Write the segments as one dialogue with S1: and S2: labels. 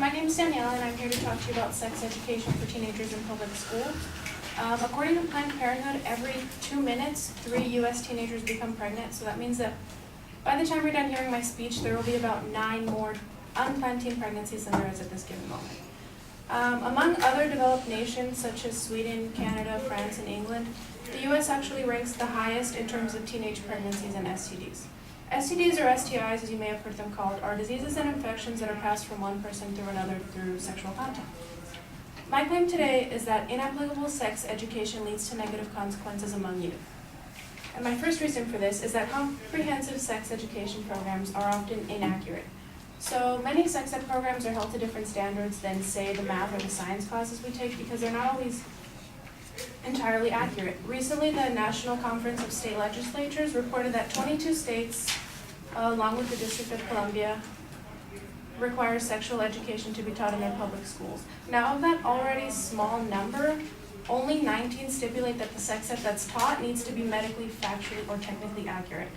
S1: my name is Daniela, and I'm here to talk to you about sex education for teenagers in public school. According to Planned Parenthood, every 2 minutes, 3 U.S. teenagers become pregnant. So that means that by the time we're done hearing my speech, there will be about 9 more unplanned teen pregnancies than there is at this given moment. Among other developed nations such as Sweden, Canada, France, and England, the U.S. actually ranks the highest in terms of teenage pregnancies and STDs. STDs or STIs, as you may have heard them called, are diseases and infections that are passed from one person through another through sexual contact. My claim today is that inapplicable sex education leads to negative consequences among youth. And my first reason for this is that comprehensive sex education programs are often inaccurate. So many sex ed programs are held to different standards than, say, the math or the science classes we take because they're not always entirely accurate. Recently, the National Conference of State Legislatures reported that 22 states, along with the District of Columbia, require sexual education to be taught in their public schools. Now, of that already small number, only 19 stipulate that the sex ed that's taught needs to be medically, factually, or technically accurate.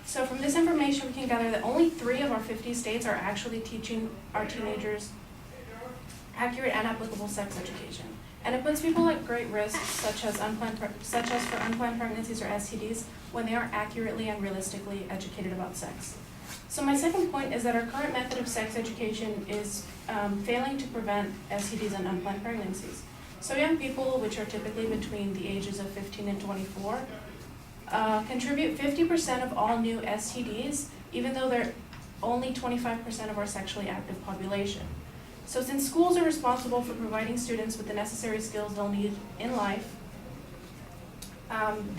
S1: So from this information, we can gather that only 3 of our 50 states are actually teaching our teenagers accurate and applicable sex education. And it puts people at great risk, such as for unplanned pregnancies or STDs, when they aren't accurately and realistically educated about sex. So my second point is that our current method of sex education is failing to prevent STDs and unplanned pregnancies. So young people, which are typically between the ages of 15 and 24, contribute 50% of all new STDs, even though they're only 25% of our sexually active population. So since schools are responsible for providing students with the necessary skills they'll need in life,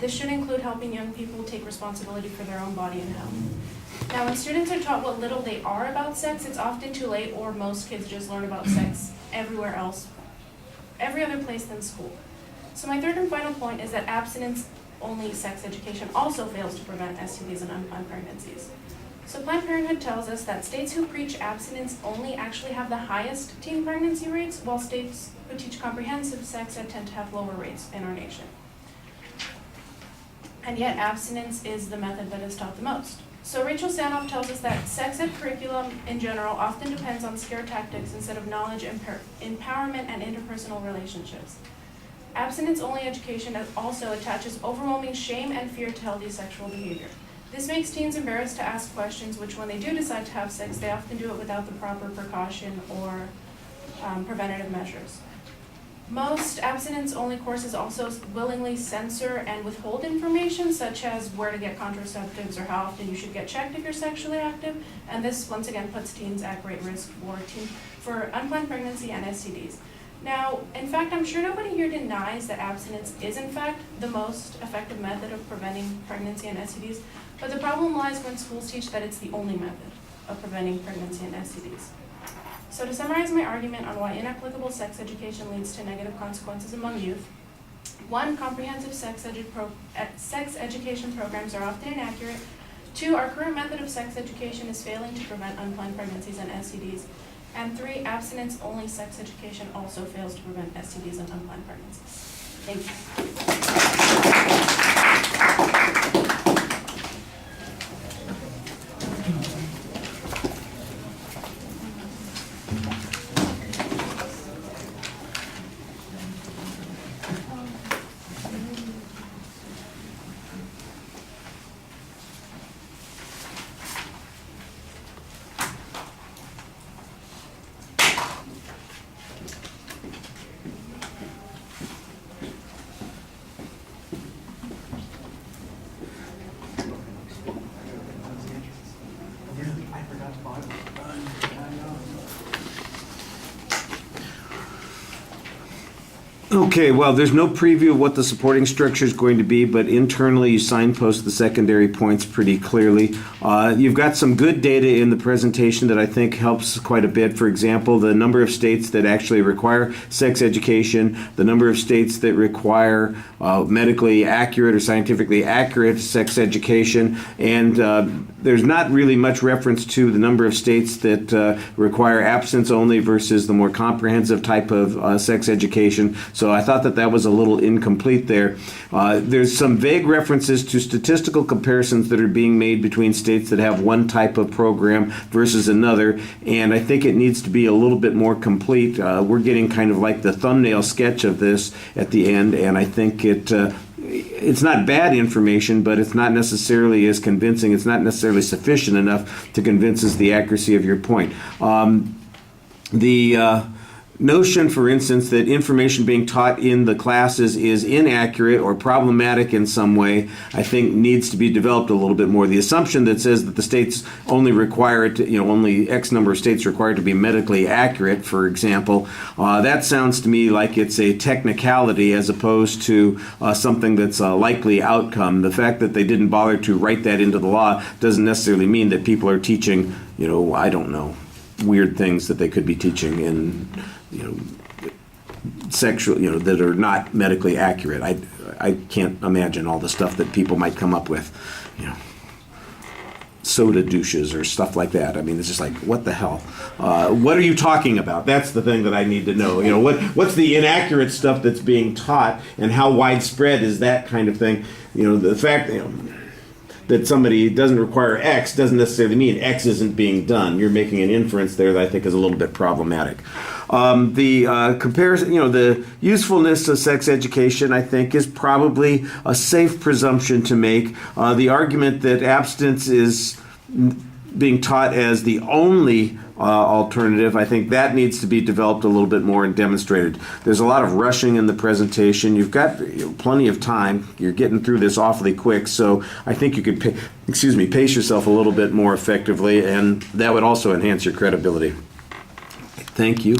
S1: this should include helping young people take responsibility for their own body and health. Now, when students are taught what little they are about sex, it's often too late, or most kids just learn about sex everywhere else, every other place than school. So my third and final point is that abstinence-only sex education also fails to prevent STDs and unplanned pregnancies. So Planned Parenthood tells us that states who preach abstinence only actually have the highest teen pregnancy rates, while states who teach comprehensive sex ed tend to have lower rates in our nation. And yet abstinence is the method that is taught the most. So Rachel Sanoff tells us that sex ed curriculum in general often depends on scare tactics instead of knowledge, empowerment, and interpersonal relationships. Abstinence-only education also attaches overwhelming shame and fear to healthy sexual behavior. This makes teens embarrassed to ask questions, which when they do decide to have sex, they often do it without the proper precaution or preventative measures. Most abstinence-only courses also willingly censor and withhold information, such as where to get contraceptives or how often you should get checked if you're sexually active, and this once again puts teens at great risk for unplanned pregnancy and STDs. Now, in fact, I'm sure nobody here denies that abstinence is in fact the most effective method of preventing pregnancy and STDs, but the problem lies when schools teach that it's the only method of preventing pregnancy and STDs. So to summarize my argument on why inapplicable sex education leads to negative consequences among youth, 1, comprehensive sex education programs are often inaccurate. 2, our current method of sex education is failing to prevent unplanned pregnancies and STDs. And 3, abstinence-only sex education also fails to prevent STDs and unplanned pregnancies. Thank you.
S2: Okay, well, there's no preview of what the supporting structure is going to be, but internally you signpost the secondary points pretty clearly. You've got some good data in the presentation that I think helps quite a bit. For example, the number of states that actually require sex education, the number of states that require medically accurate or scientifically accurate sex education, and there's not really much reference to the number of states that require abstinence only versus the more comprehensive type of sex education. So I thought that was a little incomplete there. There's some vague references to statistical comparisons that are being made between states states that have one type of program versus another, and I think it needs to be a little bit more complete. We're getting kind of like the thumbnail sketch of this at the end, and I think it's not bad information, but it's not necessarily as convincing. It's not necessarily sufficient enough to convince us the accuracy of your point. The notion, for instance, that information being taught in the classes is inaccurate or problematic in some way, I think needs to be developed a little bit more. The assumption that says that the states only require it to, only X number of states require it to be medically accurate, for example, that sounds to me like it's a technicality as opposed to something that's a likely outcome. The fact that they didn't bother to write that into the law doesn't necessarily mean that people are teaching, I don't know, weird things that they could be teaching in sexual, that are not medically accurate. I can't imagine all the stuff that people might come up with, soda douches or stuff like that. I mean, it's just like, what the hell? What are you talking about? That's the thing that I need to know. What's the inaccurate stuff that's being taught, and how widespread is that kind of thing? The fact that somebody doesn't require X doesn't necessarily mean X isn't being done. You're making an inference there that I think is a little bit problematic. The comparison, the usefulness of sex education, I think, is probably a safe presumption to make. The argument that abstinence is being taught as the only alternative, I think that needs to be developed a little bit more and demonstrated. There's a lot of rushing in the presentation. You've got plenty of time. You're getting through this awfully quick, so I think you could pace yourself a little bit more effectively, and that would also enhance your credibility. Thank you.